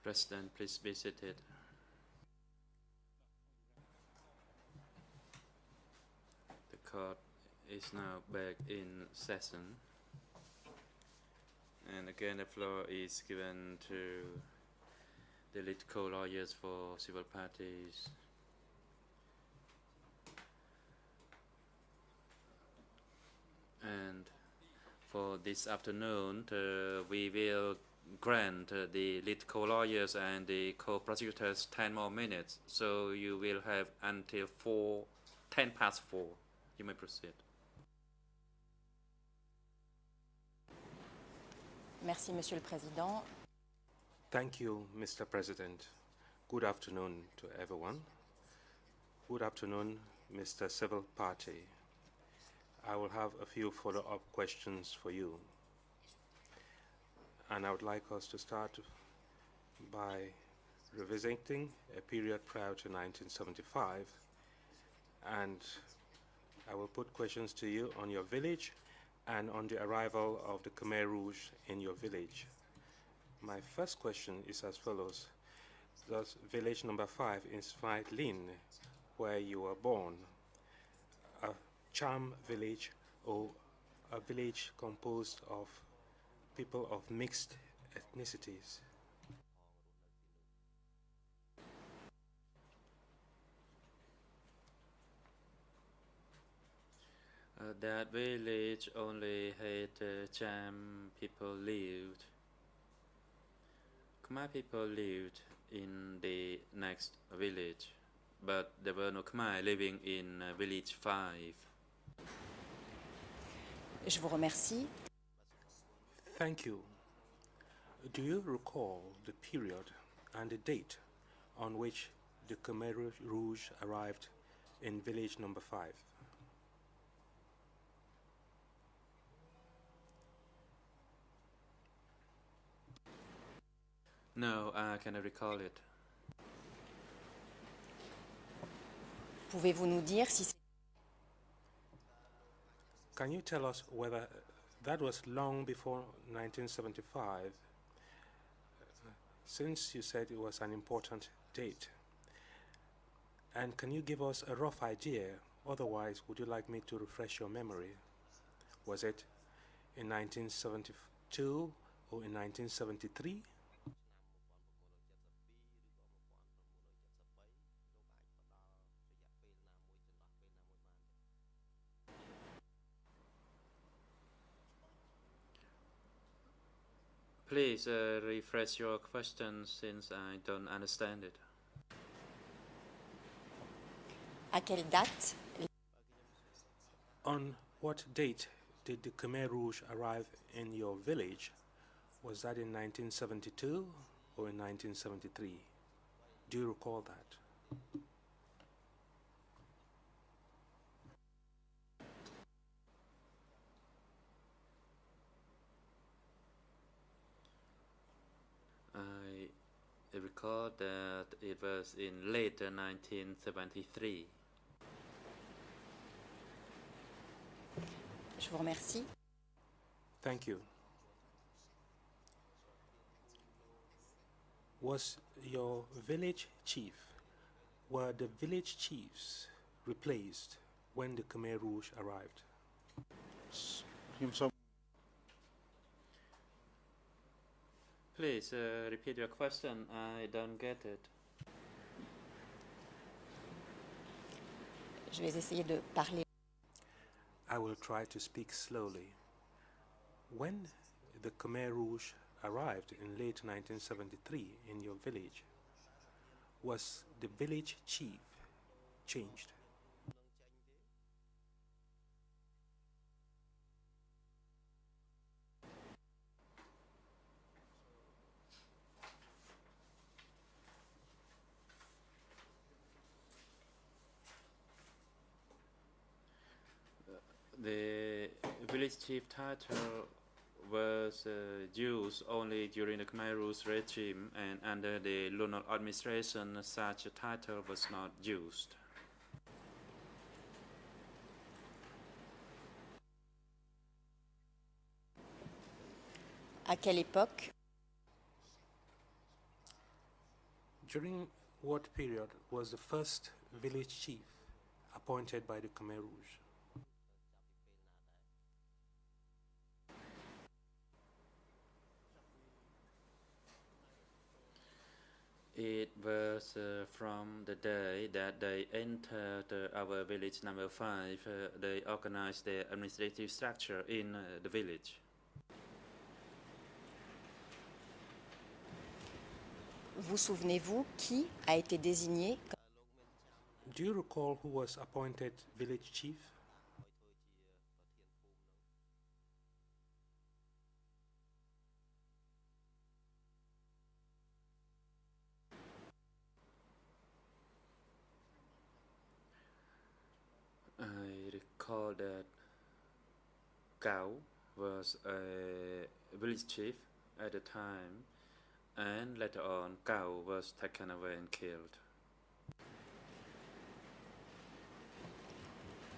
President, please be seated. The court is now back in session. And again, the floor is given to the lead co-lawyers for civil parties. And for this afternoon, we will grant the lead co-lawyers and the co-prosecutors 10 more minutes. So you will have until 10 past 4. You may proceed. Merci, Monsieur le Président. Thank you, Mr. President. Good afternoon to everyone. Good afternoon, Mr. Civil Party. I will have a few follow-up questions for you. And I would like us to start by revisiting a period prior to 1975. And I will put questions to you on your village and on the arrival of the Khmer Rouge in your village. My first question is as follows. Does village number 5 in Svait Lin, where you were born, a charm village or a village composed of people of mixed ethnicities? That village only had Cham people lived. Khmer people lived in the next village, but there were no Khmer living in village 5. Je vous remercie. Thank you. Do you recall the period and the date on which the Khmer Rouge arrived in village number 5? No, I cannot recall it. Pouvez-vous nous dire si Can you tell us whether that was long before 1975, since you said it was an important date? And can you give us a rough idea? Otherwise, would you like me to refresh your memory? Was it in 1972 or in 1973? Please rephrase your question since I don't understand it. à quelle date On what date did the Khmer Rouge arrive in your village? Was that in 1972 or in 1973? Do you recall that? I recall that it was in late 1973. Je vous remercie. Thank you. Was your village chief, were the village chiefs replaced when the Khmer Rouge arrived? Please repeat your question. I don't get it. Je vais essayer de parler. I will try to speak slowly. When the Khmer Rouge arrived in late 1973 in your village, was the village chief changed? The village chief title was used only during the Khmer Rouge regime, and under the Tribunal administration such a title was not used. À quelle époque During what period was the first village chief appointed by the Khmer Rouge? It was from the day that they entered our village number 5. They organized their administrative structure in the village. Vous souvenez-vous qui a été désigné? Do you recall who was appointed village chief? I recall that Gao was a village chief at the time, and later on Gao was taken away and killed.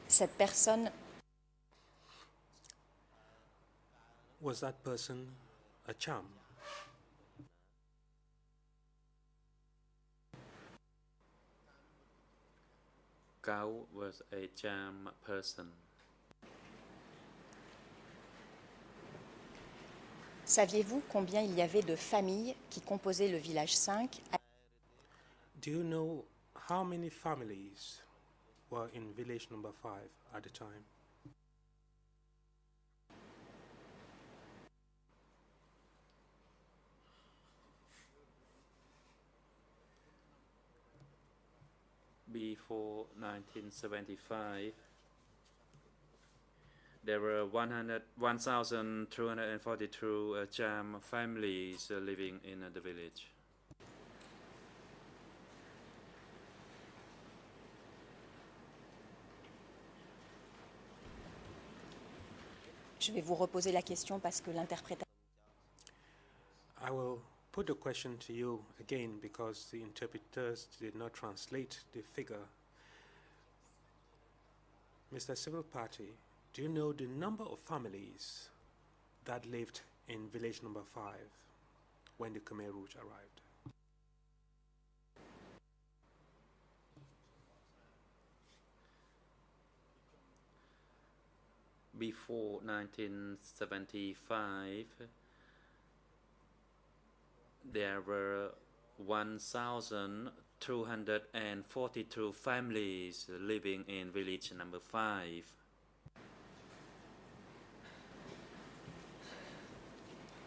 Cette personne Was that person a Cham? Gao was a Cham person. Saviez-vous combien il y avait de familles qui composaient le village 5? Do you know how many families were in village number 5 at the time? Before 1975, there were 1,242 Cham families living in the village. Je vais vous reposer la question parce que l'interprétation... I will put the question to you again because the interpreters did not translate the figure. Mr. Civil Party, do you know the number of families that lived in village number 5 when the Khmer Rouge arrived? Before 1975, there were 1,242 families living in village number 5.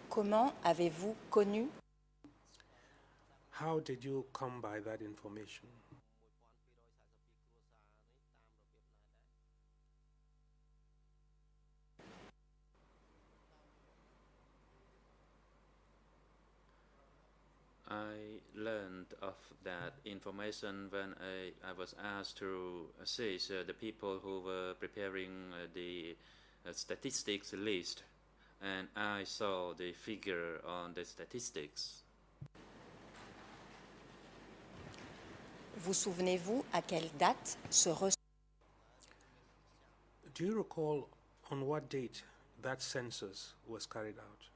Comment avez-vous connu? How did you come by that information? I learned of that information when I was asked to assist the people who were preparing the statistics list, and I saw the figure on the statistics. Vous souvenez-vous à quelle date Do you recall on what date that census was carried out?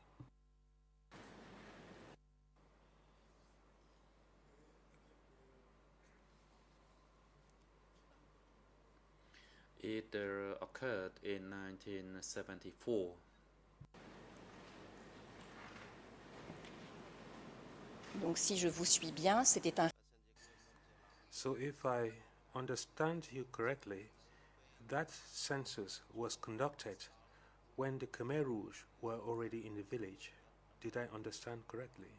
It occurred in 1974. Donc si je vous suis bien, c'était un... So if I understand you correctly, that census was conducted when the Khmer Rouge were already in the village. Did I understand correctly?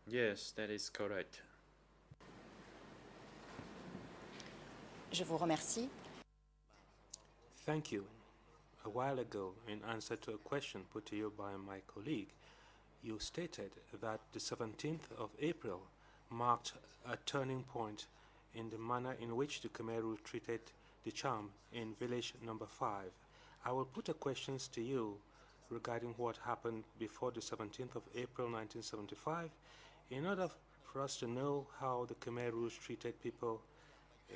Yes, that is correct. Je vous remercie. Thank you. A while ago, in answer to a question put to you by my colleague, you stated that the 17th of April marked a turning point in the manner in which the Khmer Rouge treated the Cham in village number 5. I will put the questions to you regarding what happened before the 17th of April 1975 in order for us to know how the Khmer Rouge treated people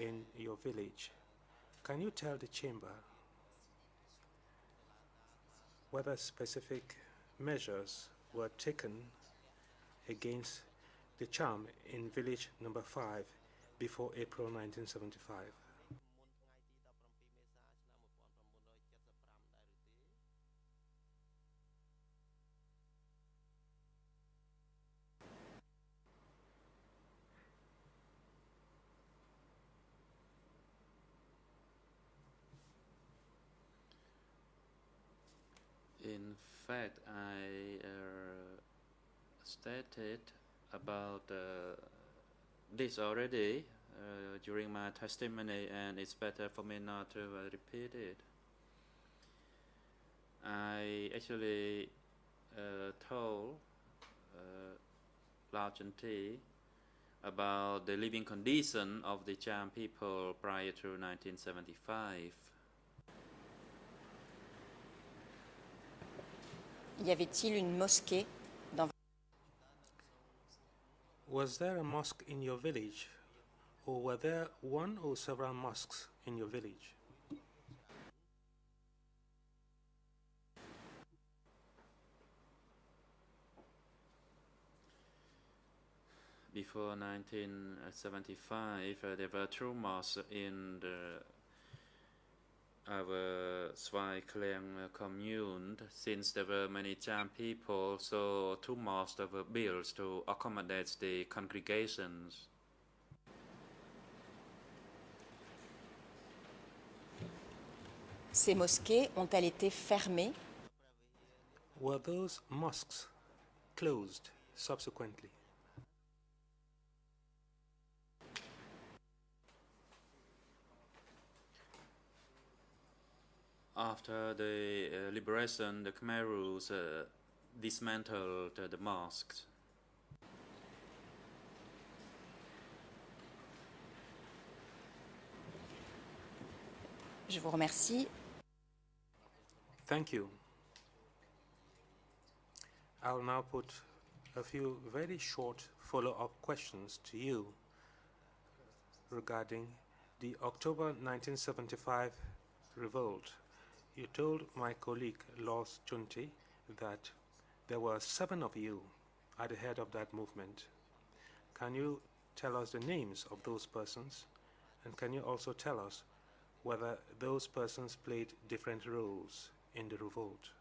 in your village. Can you tell the chamber whether specific measures were taken against the charm in village number 5 before April 1975. In fact, I stated about this already during my testimony, and it's better for me not to repeat it. I actually told Largent T about the living condition of the Cham people prior to 1975. Y avait-il une mosquée dans Was there a mosque in your village, or were there one or several mosques in your village? Before 1975, there were 2 mosques in our Svai Kleng commune. Since there were many Cham people, so 2 mosques were built to accommodate the congregations. Ces mosquées ont-elles été fermées? Were those mosques closed subsequently? After the liberation, the Khmer Rouge dismantled the mosques. Je vous remercie. Thank you. I'll now put a few very short follow-up questions to you regarding the October 1975 revolt. You told my colleague, Los Chunti, that there were 7 of you at the head of that movement. Can you tell us the names of those persons? And can you also tell us whether those persons played different roles in the revolt?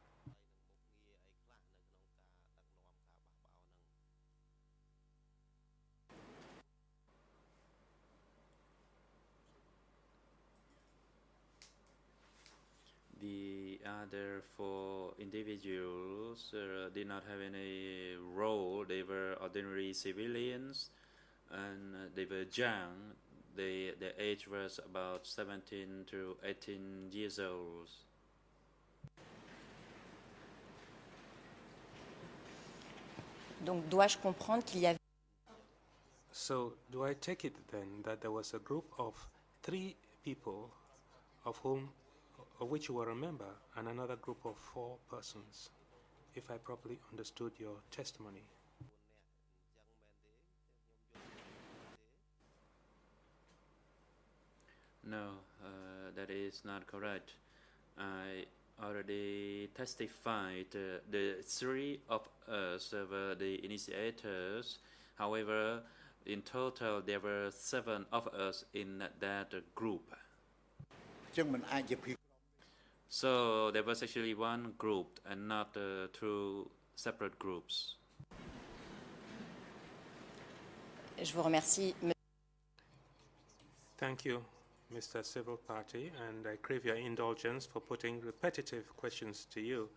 The other 4 individuals did not have any role. They were ordinary civilians, and they were young. Their age was about 17 to 18 years old. Donc dois-je comprendre qu'il y avait So, do I take it then that there was a group of 3 people of which you were a member, and another group of 4 persons, if I properly understood your testimony? No, that is not correct. I already testified the 3 of us were the initiators. However, in total, there were 7 of us in that group. So there was actually 1 group and not 2 separate groups. Je vous remercie. Thank you, Mr. Civil Party, and I crave your indulgence for putting repetitive questions to you.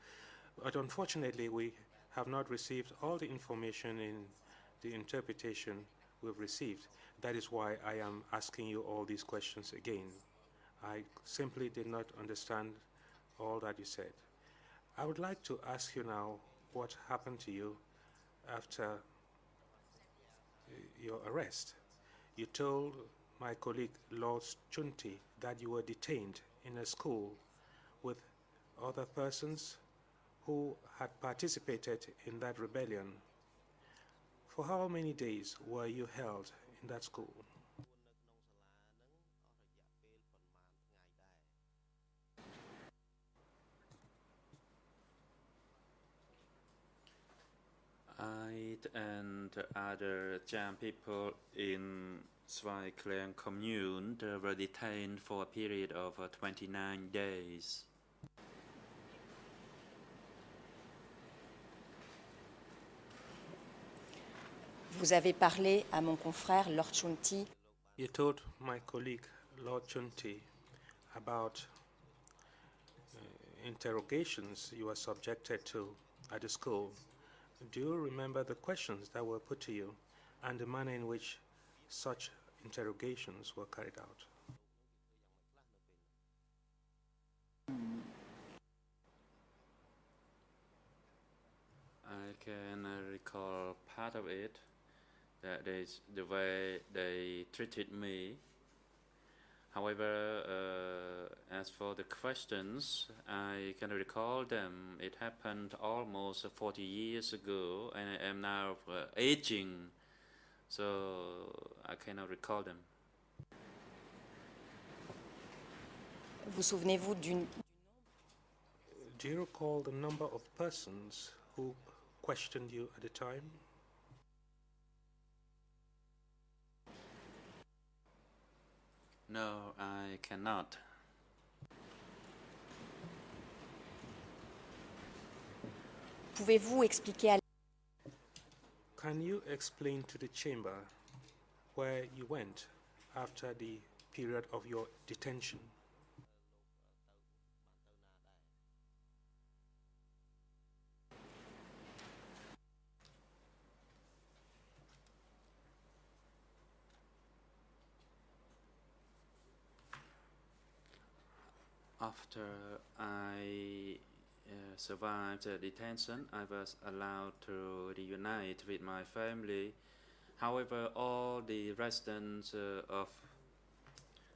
But unfortunately, we have not received all the information in the interpretation we've received. That is why I am asking you all these questions again. I simply did not understand all that you said. I would like to ask you now what happened to you after your arrest. You told my colleague Lord Chunti that you were detained in a school with other persons who had participated in that rebellion. For how many days were you held in that school? White and other Cham people in Svai Klang commune were detained for a period of 29 days. Vous avez parlé à mon confrère Lord Chunti. You told my colleague, Lord Chunti, about interrogations you were subjected to at the school. Do you remember the questions that were put to you and the manner in which such interrogations were carried out? I can recall part of it, that is the way they treated me. However, as for the questions, I can recall them. It happened almost 40 years ago, and I am now aging, so I cannot recall them. Vous souvenez-vous d'une... Do you recall the number of persons who questioned you at the time? No, I cannot. Pouvez-vous expliquer à... Can you explain to the chamber where you went after the period of your detention? After I survived the detention, I was allowed to reunite with my family. However, all the residents of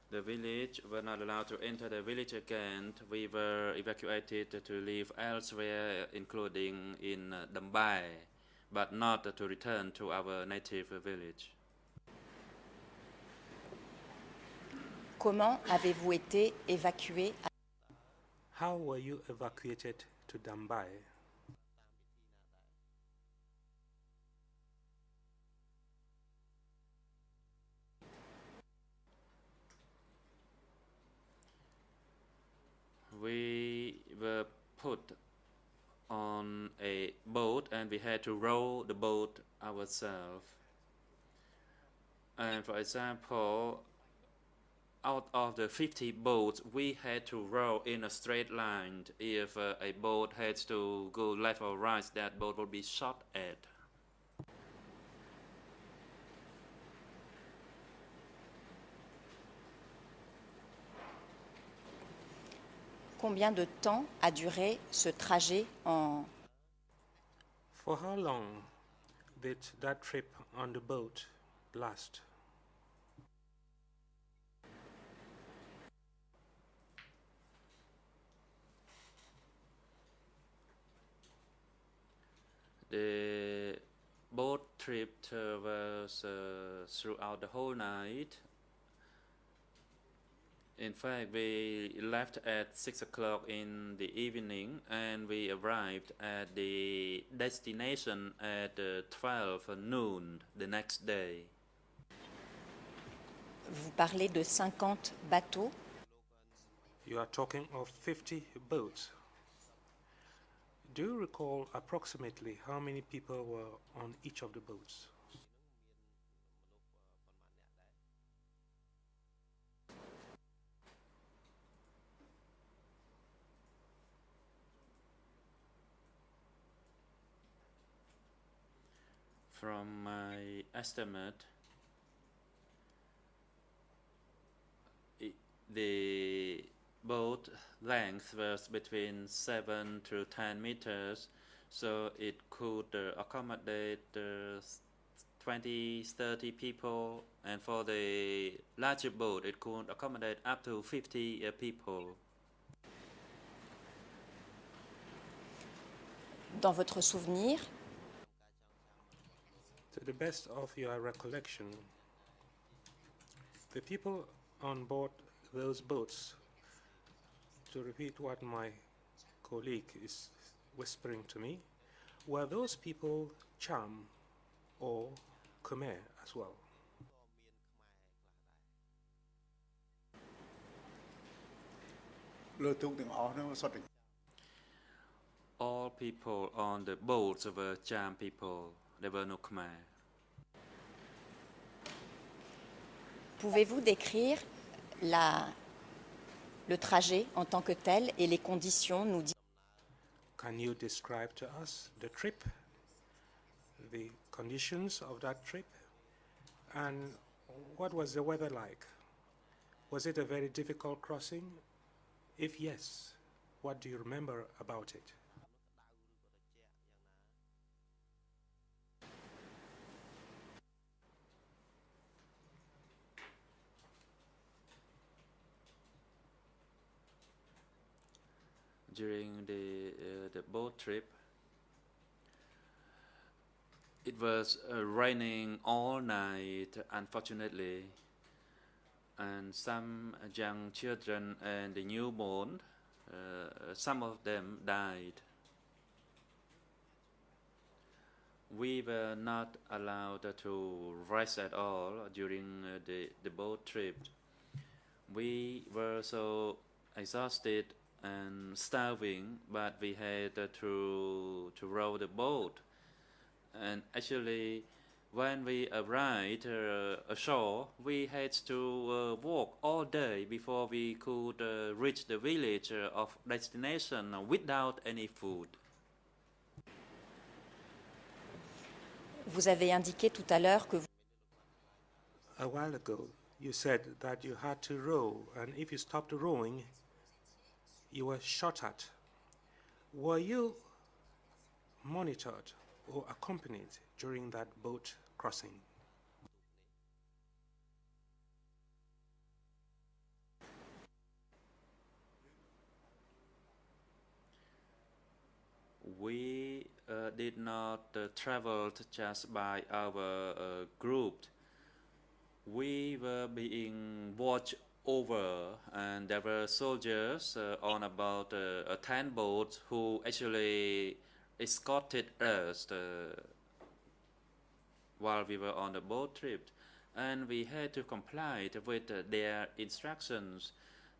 the village were not allowed to enter the village again. We were evacuated to live elsewhere, including in Dambai, but not to return to our native village. Comment avez-vous été évacué? How were you evacuated to Dambai? We were put on a boat and we had to row the boat ourselves. And for example, out of the 50 boats, we had to row in a straight line. If a boat had to go left or right, that boat would be shot at. Combien de temps a duré ce trajet en... For how long did that trip on the boat last? The boat trip was throughout the whole night. In fact, we left at 6 o'clock in the evening and we arrived at the destination at 12 noon the next day. Vous parlez de 50 bateaux. You are talking of 50 boats. Do you recall approximately how many people were on each of the boats? From my estimate, the boat length was between 7 to 10 meters, so it could accommodate 20, 30 people, and for the larger boat, it could accommodate up to 50 people. Dans votre souvenir, To the best of your recollection, the people on board those boats, to repeat what my colleague is whispering to me, were those people Cham or Khmer as well? All people on the boats were Cham people. There were no Khmer. Pouvez-vous décrire le trajet en tant que tel et les conditions nous dit Can you describe to us the trip, the conditions of that trip, and what was the weather like? Was it a very difficult crossing? If yes, what do you remember about it? During the boat trip, it was raining all night, unfortunately, and some young children and the newborn, some of them died. We were not allowed to rest at all during the boat trip. We were so exhausted and starving, but we had to row the boat. And actually, when we arrived ashore, we had to walk all day before we could reach the village of destination without any food. Vous avez indiqué tout à l'heure que A while ago, you said that you had to row, and if you stopped rowing, you were shot at. Were you monitored or accompanied during that boat crossing? We did not travel just by our group. We were being watched over, and there were soldiers on about 10 boats who actually escorted us while we were on the boat trip, and we had to comply with their instructions.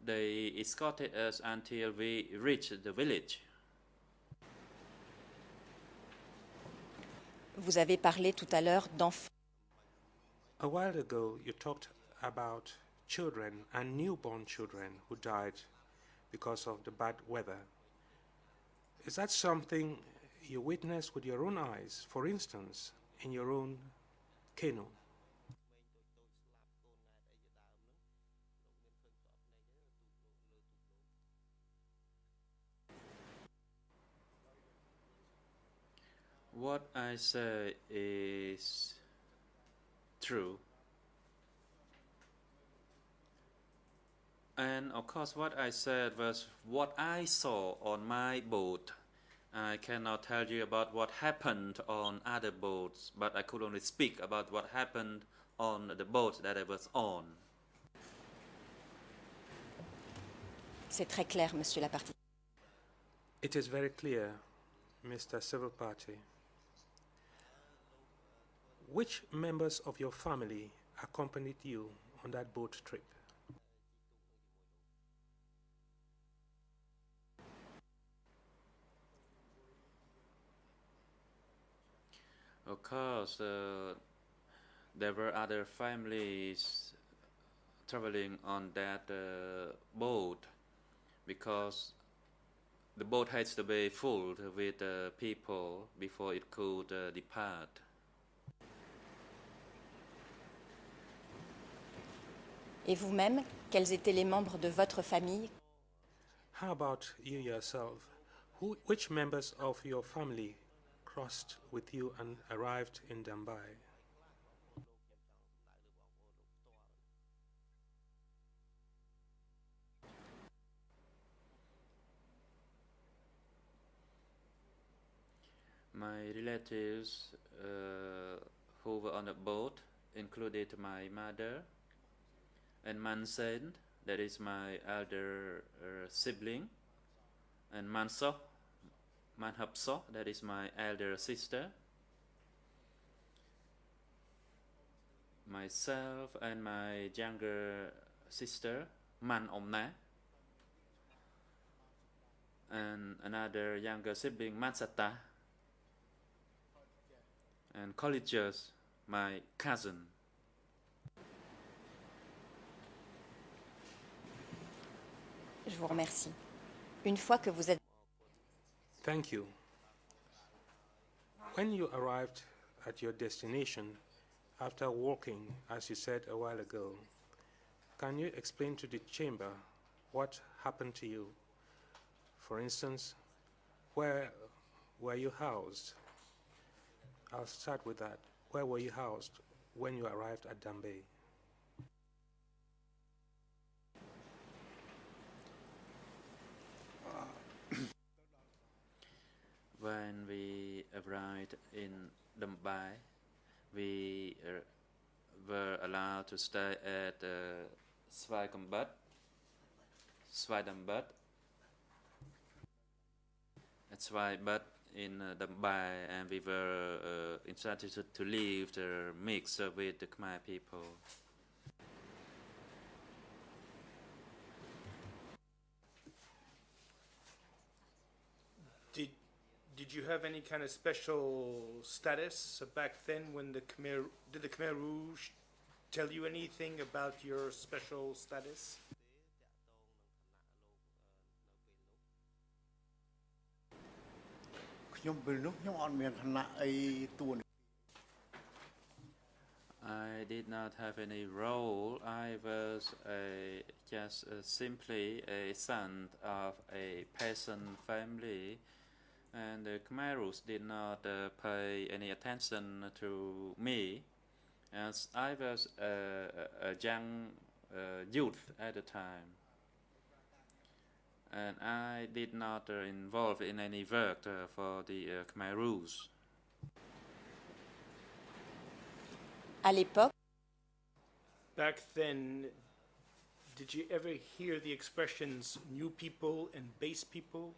They escorted us until we reached the village. vous avez parlé tout à l'heure d'enfants. A while ago, you talked about children and newborn children who died because of the bad weather. Is that something you witnessed with your own eyes, for instance, in your own canoe? What I say is true. And of course, what I said was what I saw on my boat. I cannot tell you about what happened on other boats, but I could only speak about what happened on the boat that I was on. C'est très clair, Monsieur la partie. It is very clear, Mr. Civil Party. Which members of your family accompanied you on that boat trip? Of course, there were other families traveling on that boat because the boat had to be full with people before it could depart. Et vous-même, quels étaient les membres de votre famille? How about you yourself? Which members of your family crossed with you and arrived in Dambai? My relatives who were on the boat included my mother and Mansen, that is my elder sibling, and Manso, Manhapso, that is my elder sister. myself and my younger sister, Man Omna, and another younger sibling, Mansata, and colleges, my cousin. Je vous remercie. Une fois que vous êtes... Thank you. When you arrived at your destination after walking, as you said a while ago, can you explain to the chamber what happened to you? For instance, where were you housed? I'll start with that. Where were you housed when you arrived at Dambay? When we arrived in Mumbai, we were allowed to stay at Swaidambat in Mumbai, and we were instructed to leave the mix with the Khmer people. Did you have any kind of special status back then when did the Khmer Rouge tell you anything about your special status? I did not have any role. I was just simply a son of a peasant family, and the Khmer Rouge did not pay any attention to me, as I was a young youth at the time, and I did not involve in any work for the Khmer Rouge. À l'époque, Back then, did you ever hear the expressions new people and base people?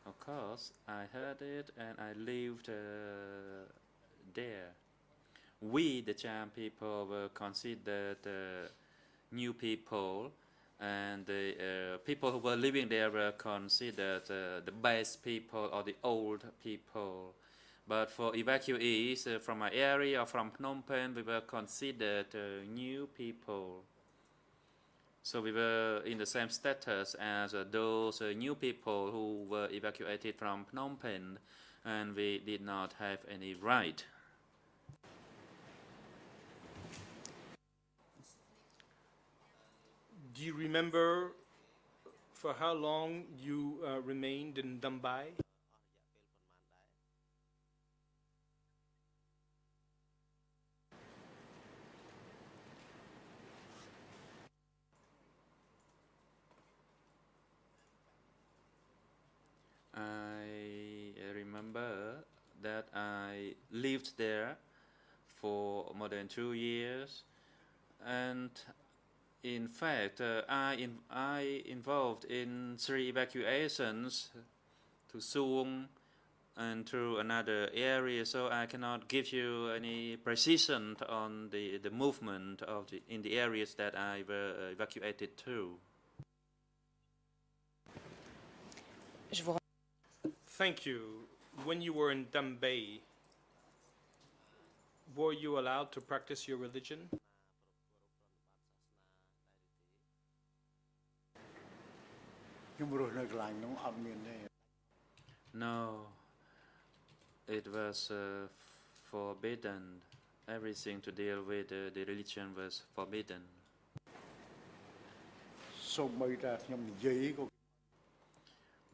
Of course, I heard it and I lived there. We, the Cham people, were considered new people, and the people who were living there were considered the base people or the old people. But for evacuees from my area or from Phnom Penh, we were considered new people. So we were in the same status as those new people who were evacuated from Phnom Penh, and we did not have any right. Do you remember for how long you remained in Dambai? I remember that I lived there for more than 2 years, and in fact, I involved in 3 evacuations to Suong and to another area, so I cannot give you any precision on the movement of in the areas that I were evacuated to. je vous Thank you. When you were in Dambay, were you allowed to practice your religion? No, it was forbidden. Everything to deal with the religion was forbidden.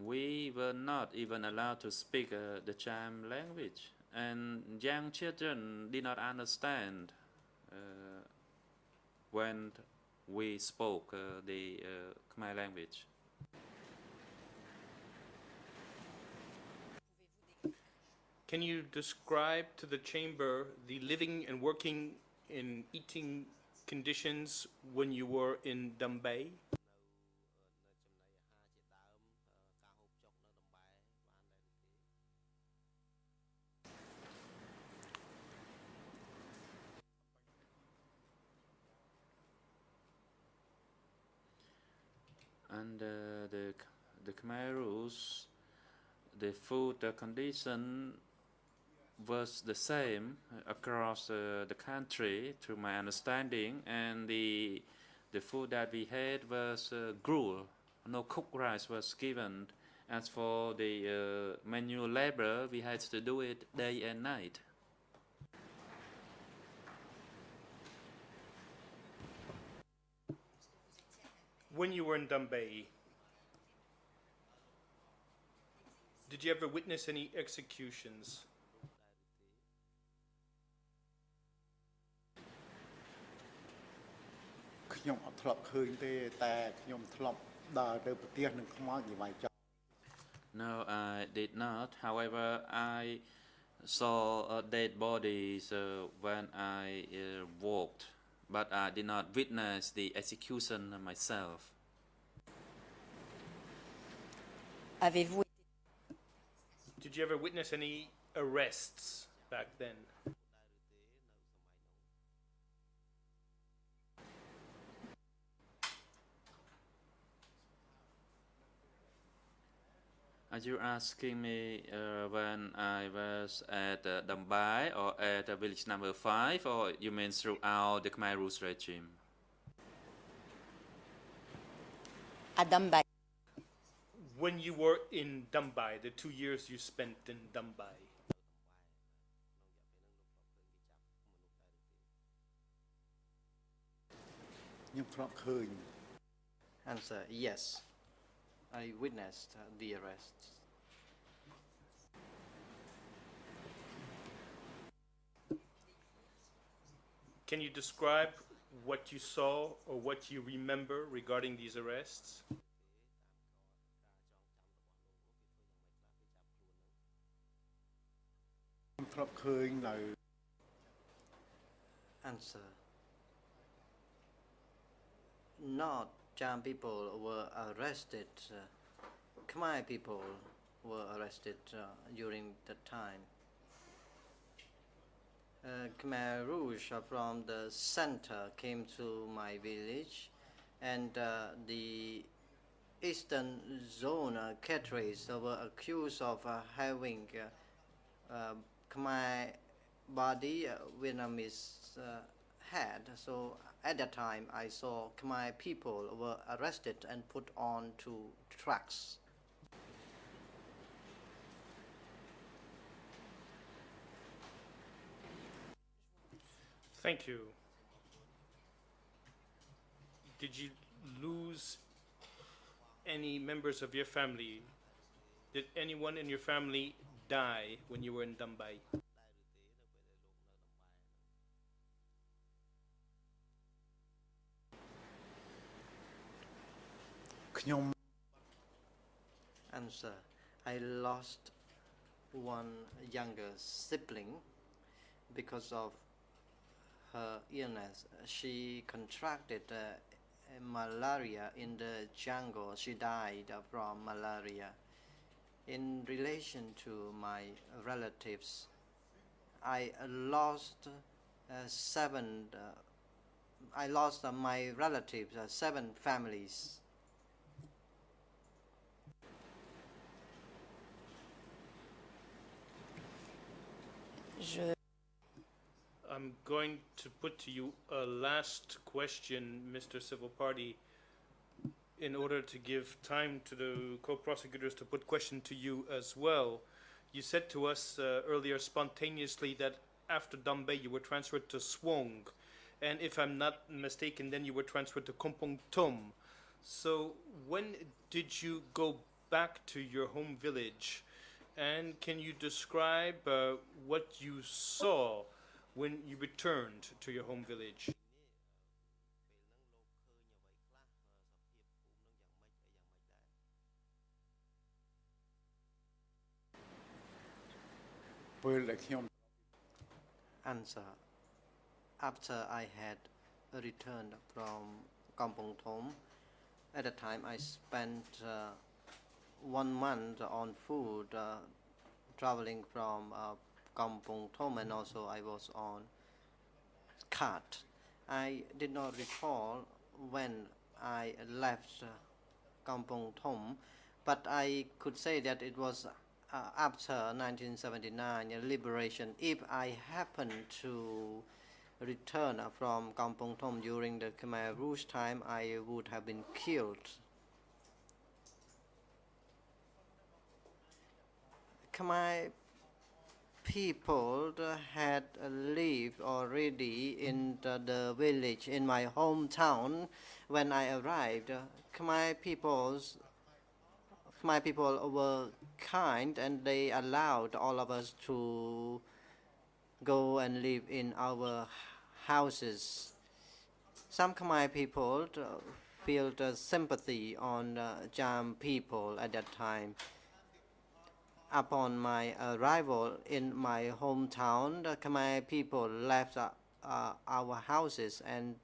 We were not even allowed to speak the Cham language, and young children did not understand when we spoke the Khmer language. Can you describe to the chamber the living and working and eating conditions when you were in Dambay? And the Khmer rules, the food condition was the same across the country, to my understanding, and the food that we had was gruel. No cooked rice was given. As for the manual labor, we had to do it day and night. When you were in Dumbay, did you ever witness any executions? ខ្ញុំអត់ធ្លាប់ឃើញទេតែខ្ញុំធ្លាប់ដើរទៅប្រទេសនឹងខ្មោចនិយាយចោល No, I did not. However, I saw dead bodies when I walked, but I did not witness the execution myself. Avez-vous Did you ever witness any arrests back then? Are you asking me when I was at Dambai or at village number 5, or you mean throughout the Khmer Rouge regime? à Dambai? When you were in Dambai, the 2 years you spent in Dambai, ខ្ញុំធ្លាប់ឃើញ Answer: Yes, I witnessed the arrests. can you describe what you saw or what you remember regarding these arrests? ខ្ញុំធ្លាប់ឃើញនៅ Answer: Not Cham people were arrested. Khmer people were arrested during that time. Khmer Rouge from the center came to my village, and the eastern zone cadres were accused of having Khmer body, Vietnamese head. So at that time, I saw Khmer people were arrested and put on to trucks. Thank you. Did you lose any members of your family? Did anyone in your family die when you were in Dambai? ខ្ញុំ Answer: I lost one younger sibling because of her illness. She contracted malaria in the jungle. She died from malaria. In relation to my relatives, I lost my relatives, 7 families. I'm going to put to you a last question, Mr. Civil Party, in order to give time to the co-prosecutors to put question to you as well. You said to us earlier spontaneously that after Dambai you were transferred to Swong, and if I'm not mistaken, then you were transferred to Kompong Tom. So when did you go back to your home village, and can you describe what you saw when you returned to your home village? ពេលដែលខ្ញុំ Answer: After I had returned from Kampong Thom, at the time I spent 1 month on food, traveling from Kampong Thom, and also I was on cart. I did not recall when I left Kampong Thom, but I could say that it was after 1979 liberation. If I happen to return from Kampong Thom during the Khmer Rouge time, I would have been killed. Khmer people had lived already in the village in my hometown when I arrived. Khmer people were kind and they allowed all of us to go and live in our houses. Some Khmer people felt sympathy on Cham people at that time. Upon my arrival in my hometown, the Khmer people left our houses and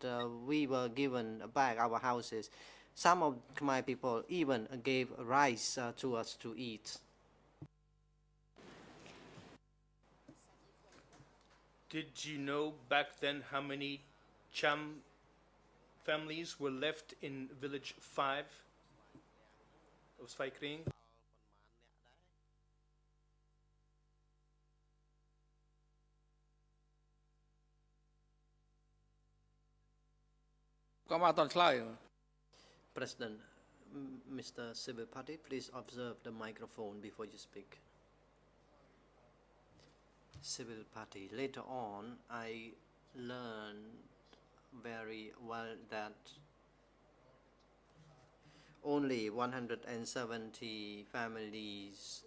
we were given back our houses. Some of Khmer people even gave rice to us to eat. Did you know back then how many Cham families were left in village 5 of Svai Kring? President, Mr. Civil Party, please observe the microphone before you speak. Civil Party. Later on, I learned very well that only 170 families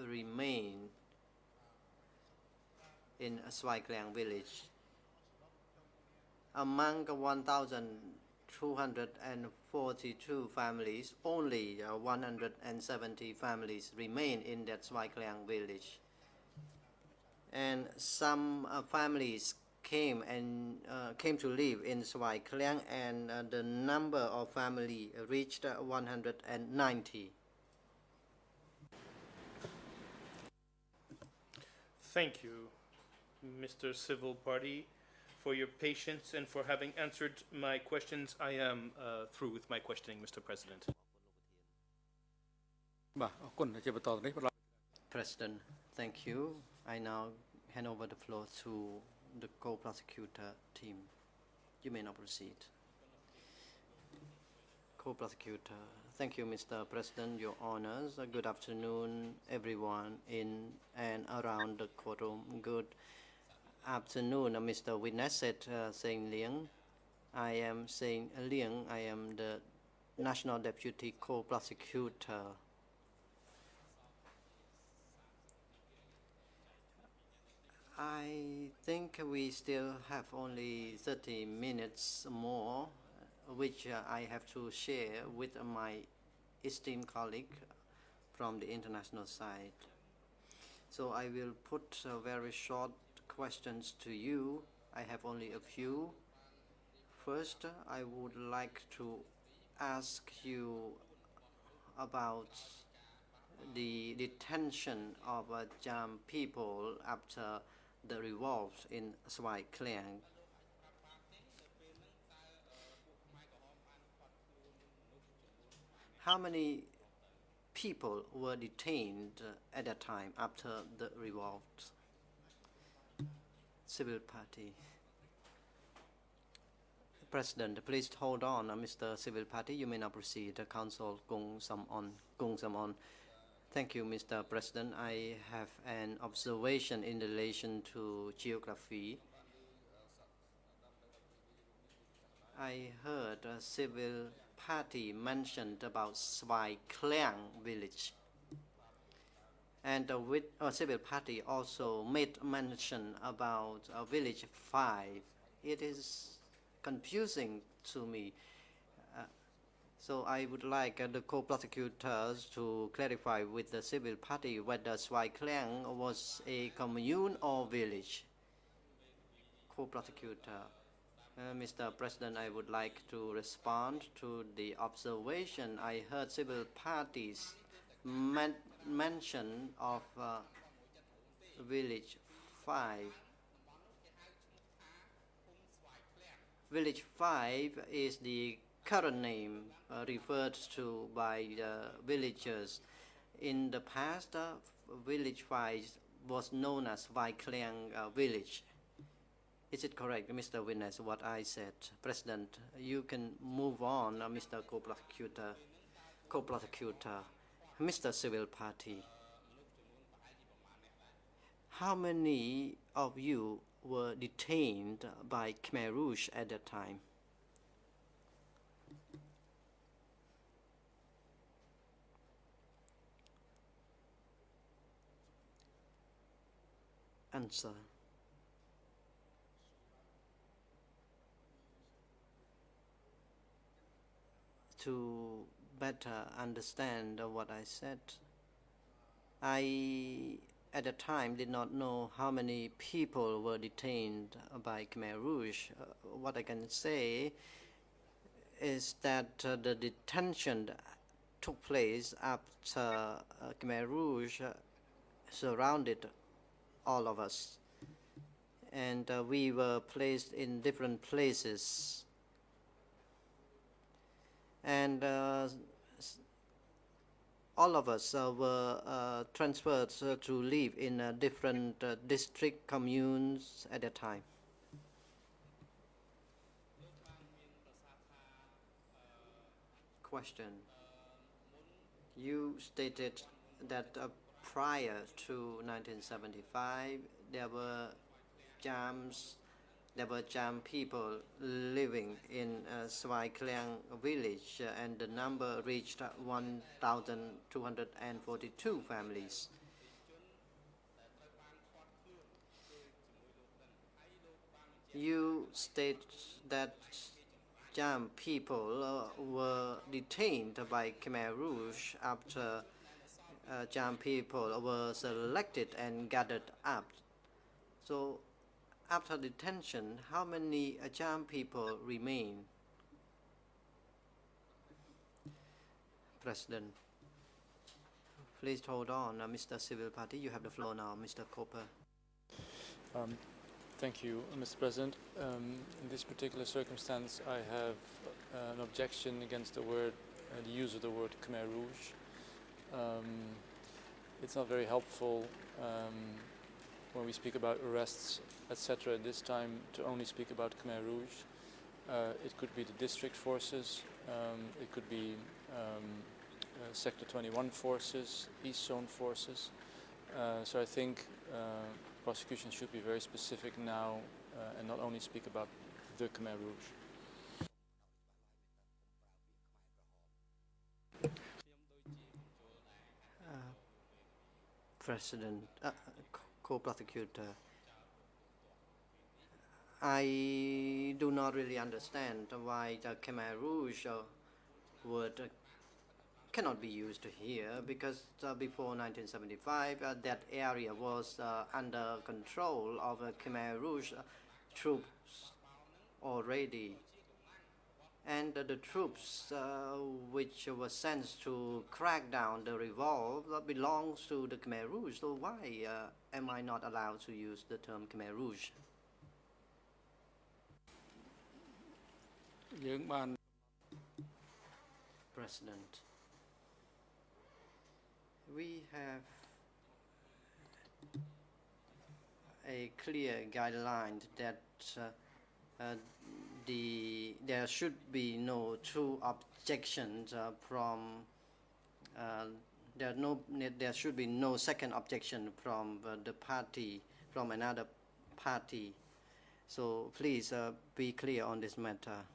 remain in Svai Klang village. Among 1,242 families, only 170 families remain in that Svai Klang village. And some families came to live in Svai Klang, and the number of family reached 190. Thank you, Mr. Civil Party, for your patience and for having answered my questions. I am through with my questioning, Mr. President. President, thank you. I now hand over the floor to the co-prosecutor team. You may now proceed. Co-prosecutor. Thank you, Mr. President, Your Honors. Good afternoon, everyone in and around the courtroom. Good afternoon, Mr. Witness, Seng Liang. I am Seng Liang. I am the National Deputy Co-Prosecutor. I think we still have only 30 minutes more, which I have to share with my esteemed colleague from the international side. So I will put very short questions to you. I have only a few. First, I would like to ask you about the detention of Cham people after the revolt in Svai Klang. How many people were detained at that time after the revolt? Civil Party. President, please hold on, Mr. Civil Party. You may now proceed. Counsel Kung Samon. Thank you, Mr. President. I have an observation in relation to geography. I heard a Civil Party mentioned about Svai Klang village. And Civil Party also made mention about village 5. It is confusing to me. So I would like the co-prosecutors to clarify with the Civil Party whether Svai Klang was a commune or village. Co-prosecutor. Mr. President, I would like to respond to the observation. I heard Civil Parties mention of village 5. Village 5 is the current name referred to by the villagers. In the past, village Vai was known as Vai Kleng village. Is it correct, Mr. Witness, what I said? President, you can move on, Mr. Co-prosecutor, Mr. Civil Party. How many of you were detained by Khmer Rouge at that time? Answer. To better understand what I said, I at the time did not know how many people were detained by Khmer Rouge. What I can say is that the detention took place after Khmer Rouge surrounded all of us, and we were placed in different places, and all of us were transferred to live in different district communes at that time. Question. You stated that prior to 1975, there were Jam people living in Svai Kleng village, and the number reached 1,242 families. You state that Jam people were detained by Khmer Rouge after Jam people were selected and gathered up. So, after detention, how many Jam people remain? President, please hold on. Mr. Civil Party, you have the floor now. Mr. Cooper. Thank you, Mr. President. In this particular circumstance, I have an objection against the use of the word Khmer Rouge. It's not very helpful when we speak about arrests, etc. at this time to only speak about Khmer Rouge. It could be the district forces, it could be Sector 21 forces, East Zone forces. So I think prosecution should be very specific now and not only speak about the Khmer Rouge. President, co-prosecutor, I do not really understand why the Khmer Rouge word cannot be used here, because before 1975 that area was under control of Khmer Rouge troops already, and the troops which were sent to crack down the revolt belongs to the Khmer Rouge. So why am I not allowed to use the term Khmer Rouge? President, we have a clear guideline that there should be no true objections there should be no second objection from the party, from another party. So please be clear on this matter.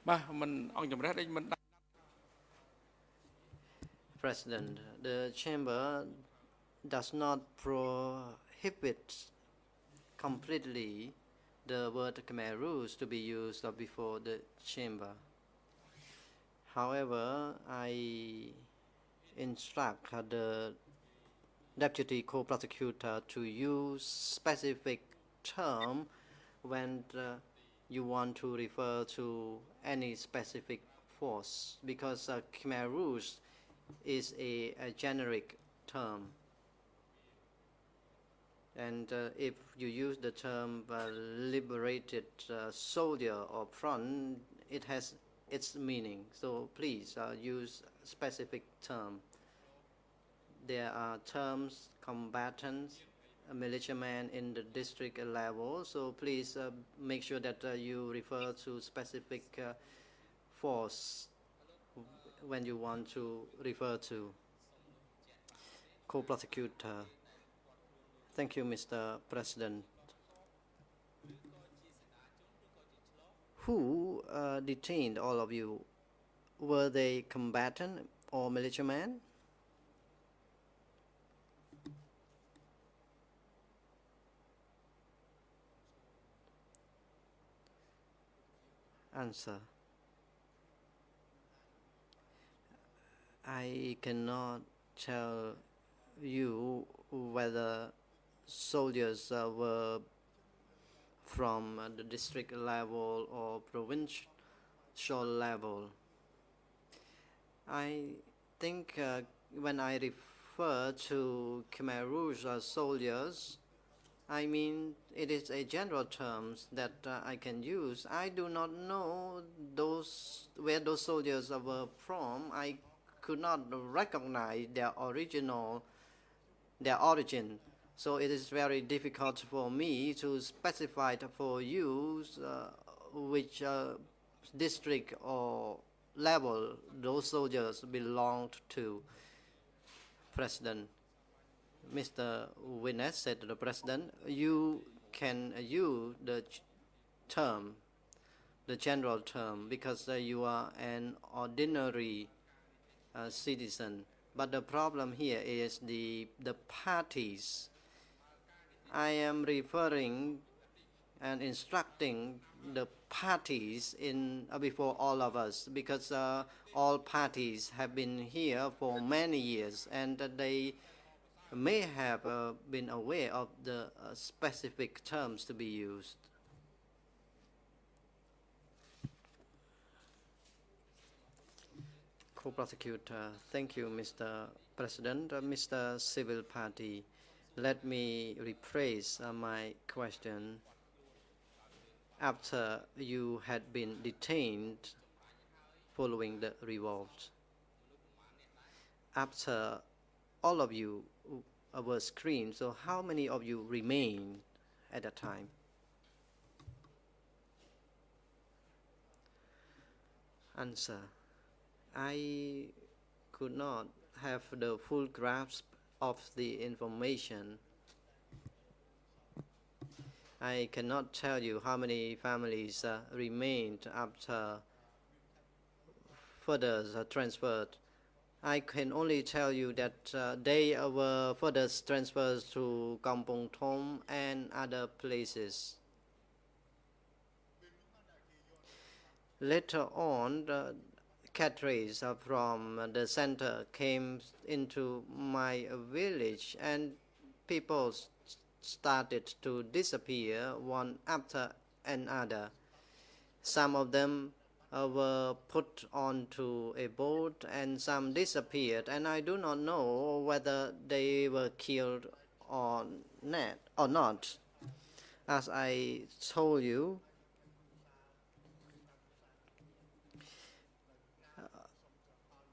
បាទមិនអង្គជំរះដូចមិន President, the chamber does not prohibit completely the word Khmer Rouge to be used before the chamber. However, I instruct the deputy co-prosecutor to use specific term when you want to refer to any specific force, because Khmer Rouge is a generic term. And if you use the term liberated soldier or front, it has its meaning. So please use specific term. There are terms, combatants, a militiaman in the district level. So please make sure that you refer to specific force when you want to refer to. Co-prosecutor. Thank you, Mr. President. Who detained all of you? Were they combatant or militiaman? Answer. I cannot tell you whether soldiers were from the district level or provincial level. I think when I refer to Khmer Rouge soldiers, I mean it is a general terms that I can use. I do not know where those soldiers were from. I could not recognize their origin. So it is very difficult for me to specify for you which district or level those soldiers belonged to. President. Mr. Witness said to the President, you can use the term, the general term, because you are an ordinary citizen. But the problem here is the parties. I am referring and instructing the parties before all of us, because all parties have been here for many years, and they may have been aware of the specific terms to be used. Co-prosecutor. Thank you, Mr. President. Mr. Civil Party, let me rephrase my question. After you had been detained following the revolt, after all of you were screened, so how many of you remained at that time? Answer. I could not have the full grasp of the information. I cannot tell you how many families remained after further transferred. I can only tell you that they were further transferred to Kampong Thom and other places. Later on, cadres from the center came into my village, and people started to disappear one after another. Some of them were put onto a boat, and some disappeared, and I do not know whether they were killed or not. As I told you,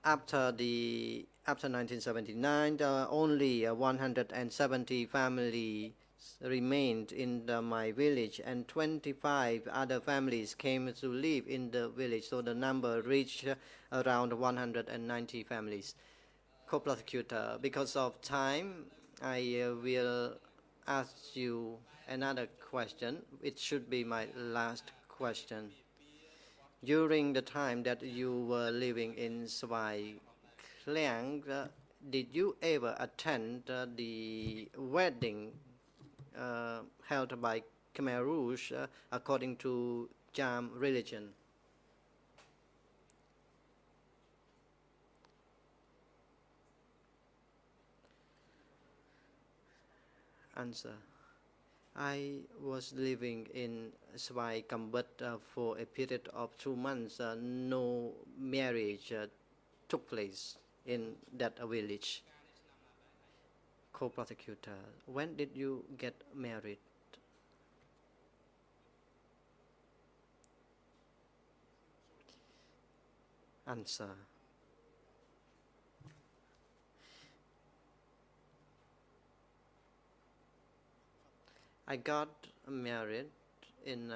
after 1979, only 170 families remained in my village, and 25 other families came to live in the village, so the number reached around 190 families. Co-prosecutor, because of time, I will ask you another question. It should be my last question. During the time that you were living in Svay Kliang, did you ever attend the wedding held by Khmer Rouge according to Cham religion? Answer. I was living in Svay Cambodia for a period of 2 months. No marriage took place in that village. Co-prosecutor, when did you get married? Answer. I got married in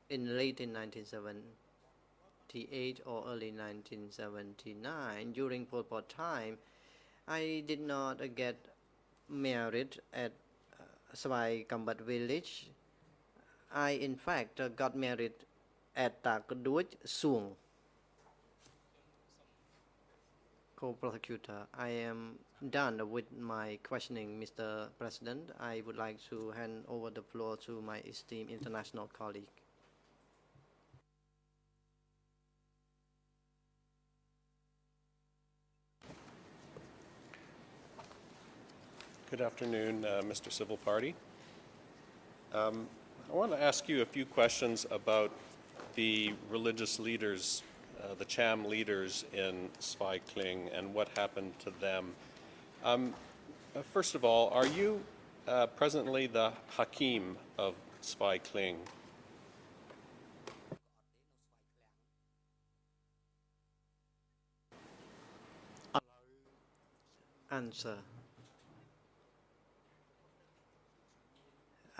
late in 1978 or early 1979. During Pol Pot time, I did not get married at Svay Kambat village. I in fact got married at Takduj Suong. Co-prosecutor, I am done with my questioning, Mr. President. I would like to hand over the floor to my esteemed international colleague. Good afternoon, Mr. Civil Party. I want to ask you a few questions about the religious leaders, the Cham leaders in Svay Kling and what happened to them. First of all, are you presently the Hakim of Svay Kling? Answer.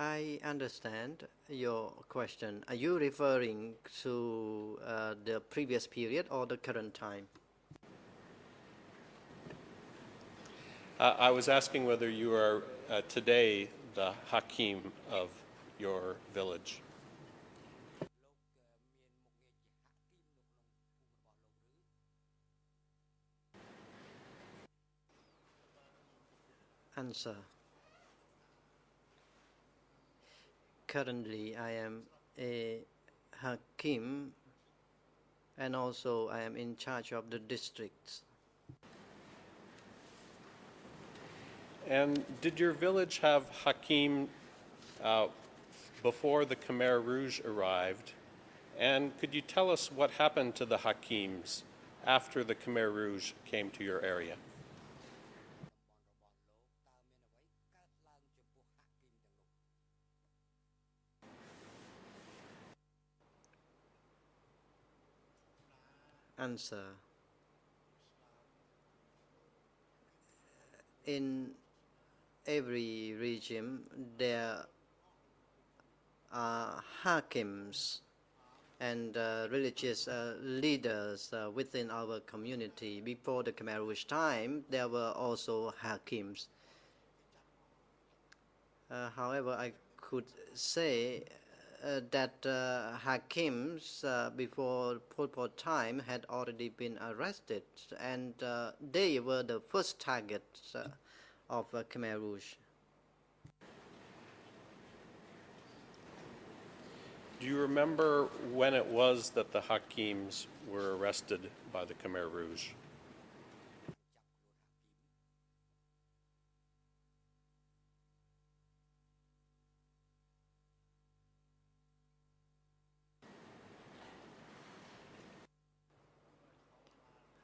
I understand your question. Are you referring to the previous period or the current time? I was asking whether you are today the Hakim of your village. Answer. Currently, I am a Hakim and also I am in charge of the districts. And did your village have Hakim before the Khmer Rouge arrived? And could you tell us what happened to the Hakims after the Khmer Rouge came to your area? Answer. In every regime, there are Hakims and religious leaders within our community. Before the Khmer Rouge time, there were also Hakims. However, I could say that Hakims before Pol Pot time had already been arrested, and they were the first targets of Khmer Rouge. Do you remember when it was that the Hakims were arrested by the Khmer Rouge?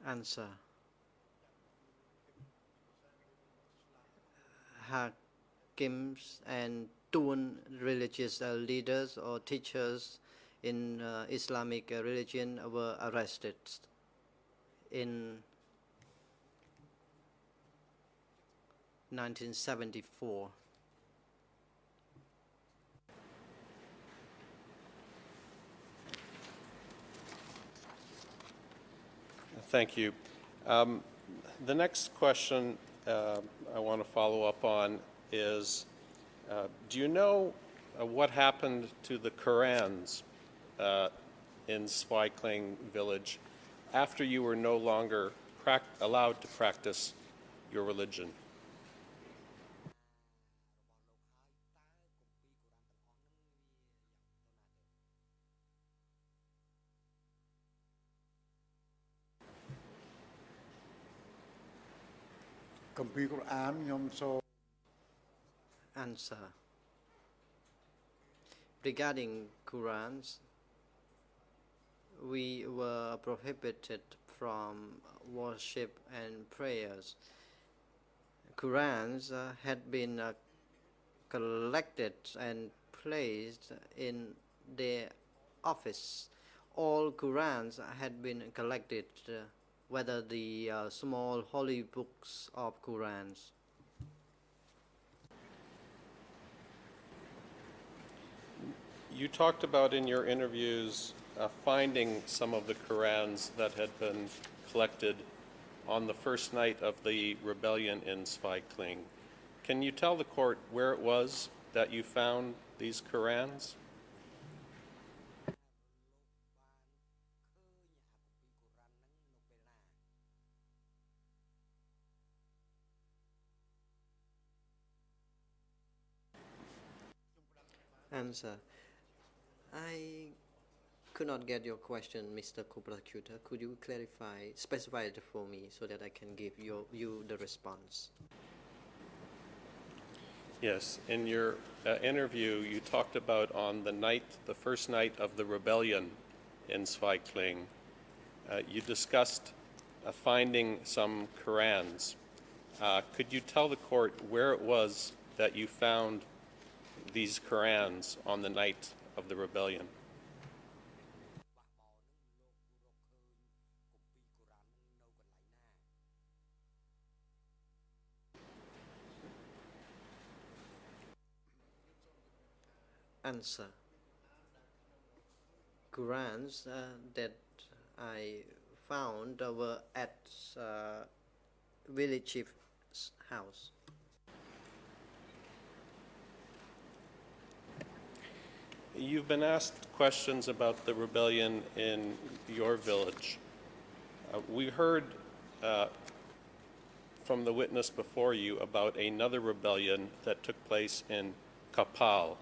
Answer. Hakims and Tun religious leaders or teachers in Islamic religion were arrested in 1974. Thank you. The next question I want to follow up on is, do you know what happened to the Qurans in Swaikling village after you were no longer allowed to practice your religion? Answer. Regarding Qurans, we were prohibited from worship and prayers. Qurans had been collected and placed in their office. All Qurans had been collected, whether the small holy books of Qurans. You talked about in your interviews finding some of the Qurans that had been collected on the first night of the rebellion in Swaikling. Can you tell the court where it was that you found these Qurans? Answer. I could not get your question, Mr. Co-Prosecutor. Could you specify it for me so that I can give you the response? Yes, in your interview, you talked about on the first night of the rebellion in Swaikling, you discussed finding some Qurans. Could you tell the court where it was that you found these Qurans on the night of the rebellion? Answer. Qurans that I found were at village chief's house. You've been asked questions about the rebellion in your village. We heard from the witness before you about another rebellion that took place in Kapal.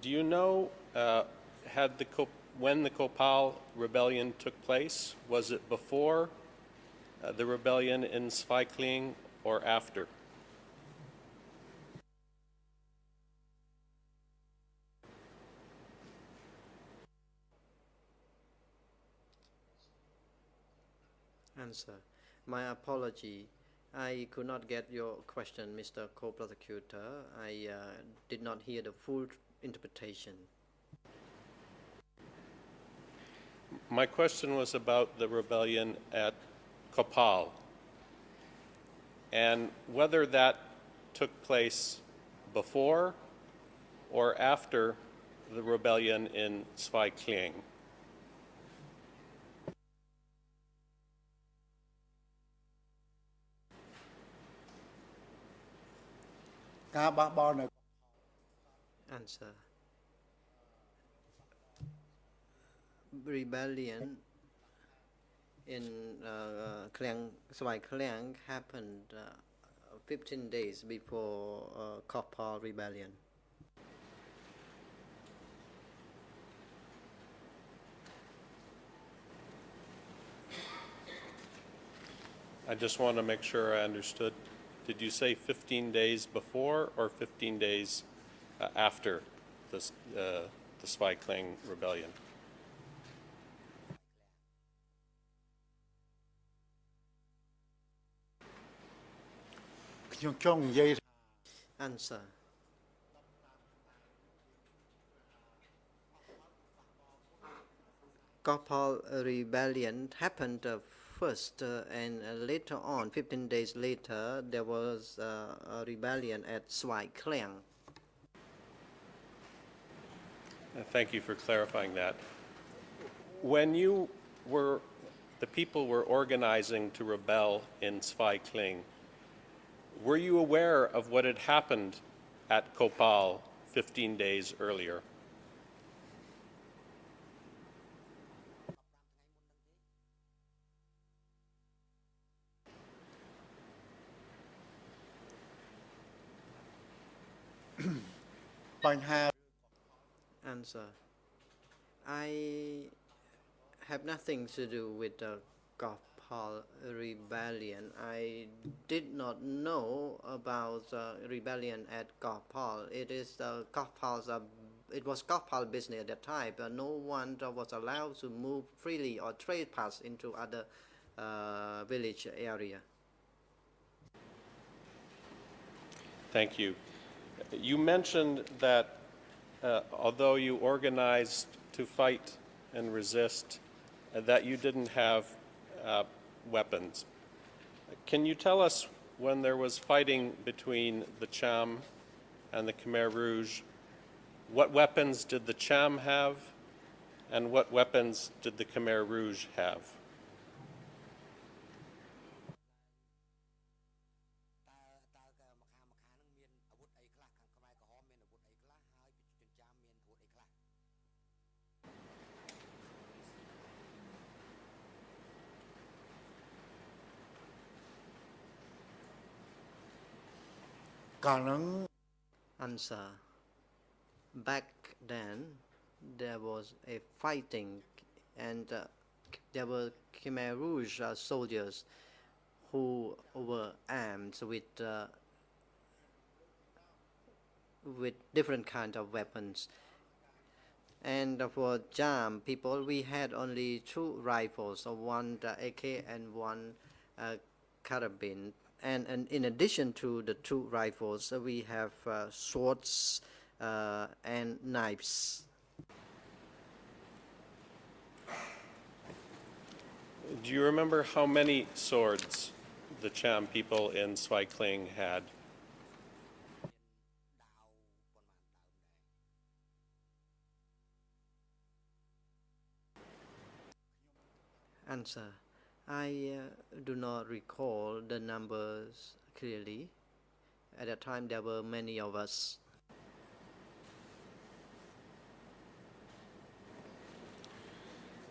Do you know when the Kopal rebellion took place? Was it before the rebellion in Swaikling or after? Answer. My apology. I could not get your question, Mr. Co-Prosecutor. I did not hear the full interpretation. My question was about the rebellion at Kopal and whether that took place before or after the rebellion in Swaikling. Answer. Rebellion in Svai Klang happened 15 days before Kopal rebellion. I just want to make sure I understood. Did you say 15 days before or 15 days after the Swaikling rebellion? Answer. Kopal rebellion happened first and later on, 15 days later, there was a rebellion at Svai Klang. Thank you for clarifying that. When the people were organizing to rebel in Swaikling, were you aware of what had happened at Kopal 15 days earlier? បញ្ហា Answer. I have nothing to do with the Gopal rebellion. I did not know about the rebellion at Gopal. It is the Gopal's. It was Gopal business at that time, but no one was allowed to move freely or trade pass into other village area. Thank you. You mentioned that although you organized to fight and resist, that you didn't have weapons. Can you tell us when there was fighting between the Cham and the Khmer Rouge, what weapons did the Cham have and what weapons did the Khmer Rouge have? Answer. Back then, there was a fighting, and there were Khmer Rouge soldiers who were armed with different kinds of weapons. And for Jam people, we had only 2 rifles, one AK and one carabine. And in addition to the 2 rifles, we have swords and knives. Do you remember how many swords the Cham people in Swai Kling had? Answer. I do not recall the numbers clearly. At that time, there were many of us.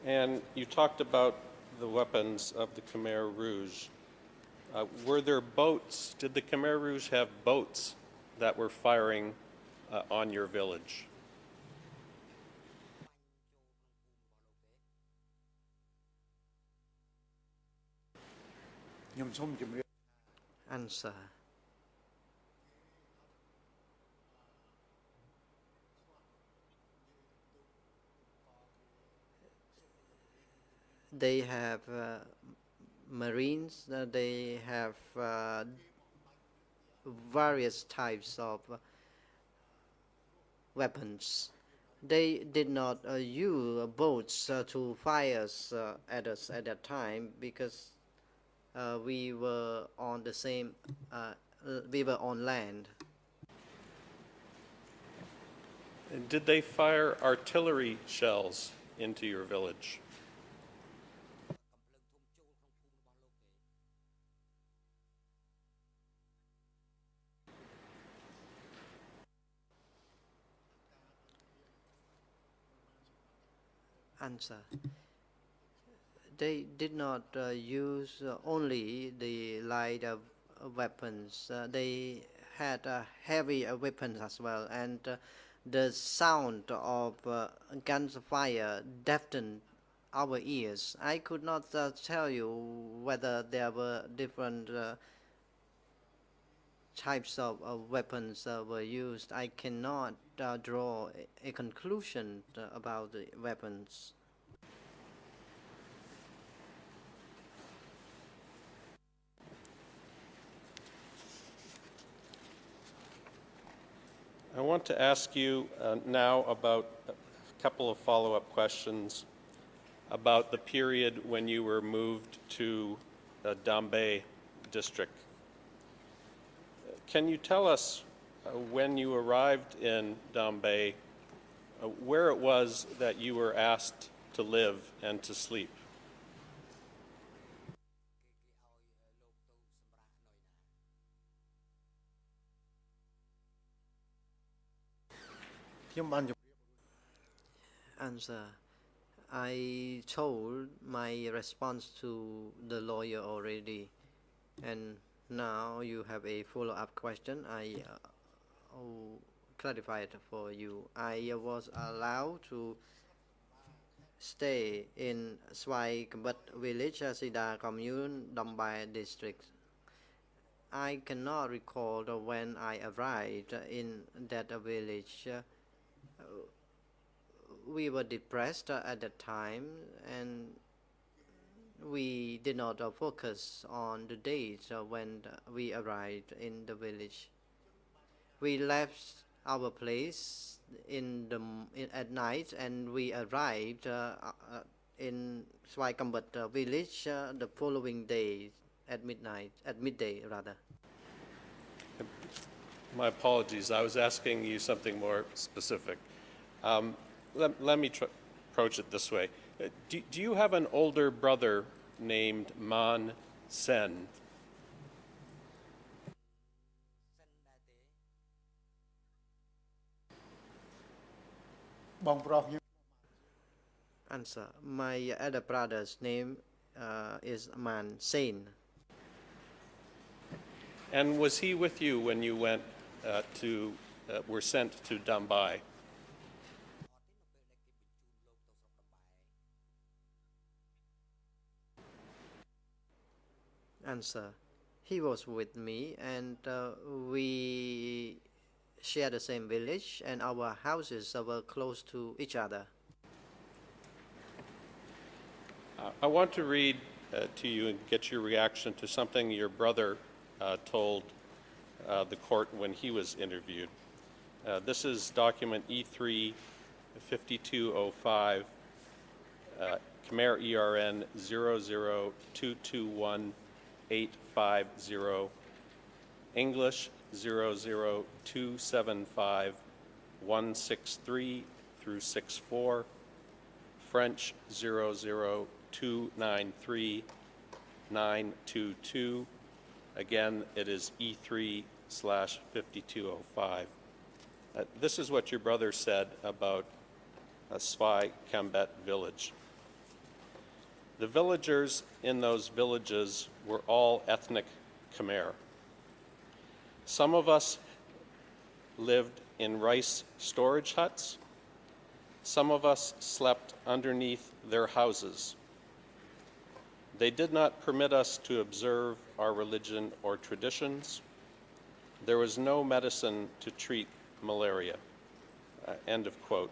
And you talked about the weapons of the Khmer Rouge. Were there boats? Did the Khmer Rouge have boats that were firing on your village? Answer. They have marines, they have various types of weapons. They did not use boats to fire at us at that time because we were on the same, we were on land. Did they fire artillery shells into your village? Answer. They did not use only the light weapons. They had heavy weapons as well, and the sound of gunfire deafened our ears. I could not tell you whether there were different types of weapons were used. I cannot draw a conclusion about the weapons. I want to ask you now about a couple of follow-up questions about the period when you were moved to the Dambe district. Can you tell us when you arrived in Dambe, where it was that you were asked to live and to sleep? Answer. I told my response to the lawyer already, and now you have a follow-up question. I clarify it for you. I was allowed to stay in Swai Kambat village, Sida commune, Dambai district. I cannot recall when I arrived in that village. We were depressed at that time, and we did not focus on the dates when we arrived in the village. We left our place at night, and we arrived in Swai Kambat village the following day at midday rather. My apologies. I was asking you something more specific. Let me approach it this way. Do you have an older brother named Man Sen? Answer. My elder brother's name is Man Sen. And was he with you when you went were sent to Dambai? Answer. He was with me, and we share the same village, and our houses were close to each other. I want to read to you and get your reaction to something your brother told the court when he was interviewed. This is document E3 5205, Khmer ERN 00221-850, English 00275-163 through 64, French 00293-922. Again, it is E3/5205. This is what your brother said about Svai Kambet village. The villagers in those villages were all ethnic Khmer. Some of us lived in rice storage huts. Some of us slept underneath their houses. They did not permit us to observe our religion or traditions. There was no medicine to treat malaria. End of quote.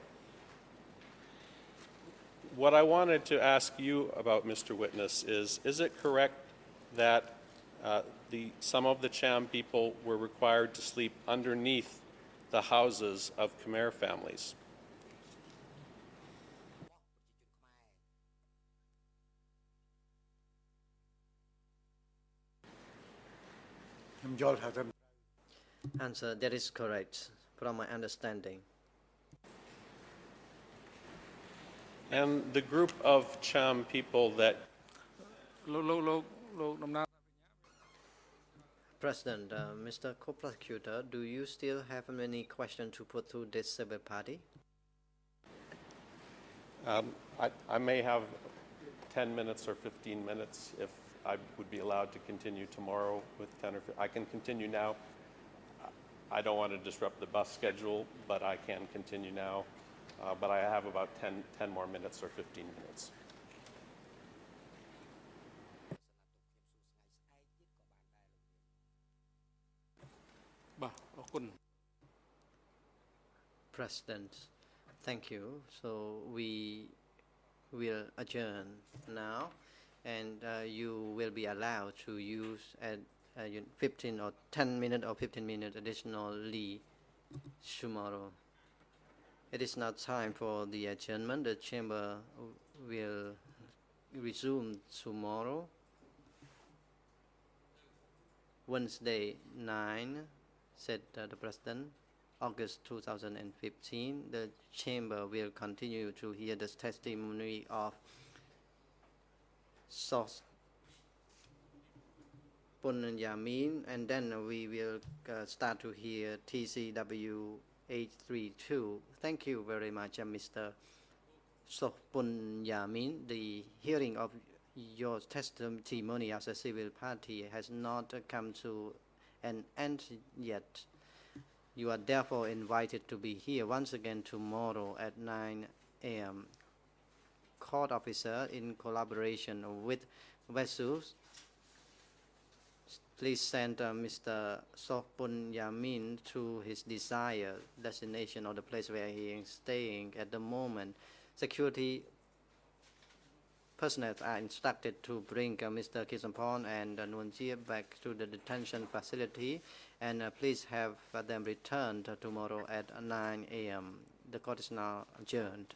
What I wanted to ask you about, Mr. Witness, is it correct that some of the Cham people were required to sleep underneath the houses of Khmer families? Answer. That is correct, from my understanding. And the group of Cham people that President, Mr. Co-Prosecutor, do you still have any question to put to this civil party? I may have 10 minutes or 15 minutes if I would be allowed to continue tomorrow with 10 or 15. I can continue now. I don't want to disrupt the bus schedule, but I can continue now. But I have about 10 more minutes or 15 minutes. President, thank you. So we will adjourn now, and you will be allowed to use 15 or 10 minutes or 15 minutes additionally tomorrow. It is now time for the adjournment. The chamber will resume tomorrow, Wednesday 9, said the President, August 2015. The chamber will continue to hear the testimony of Sos Punyamin, and then we will start to hear TCW 832. Thank you very much, Mr. Sokpun Yamin. The hearing of your testimony as a civil party has not come to an end yet. You are therefore invited to be here once again tomorrow at 9 a.m. Court officer, in collaboration with vessels, please send Mr. Sokpun Yamin to his desired destination or the place where he is staying at the moment. Security personnel are instructed to bring Mr. Kisampon and Nunjia back to the detention facility, and please have them returned tomorrow at 9 a.m. The court is now adjourned.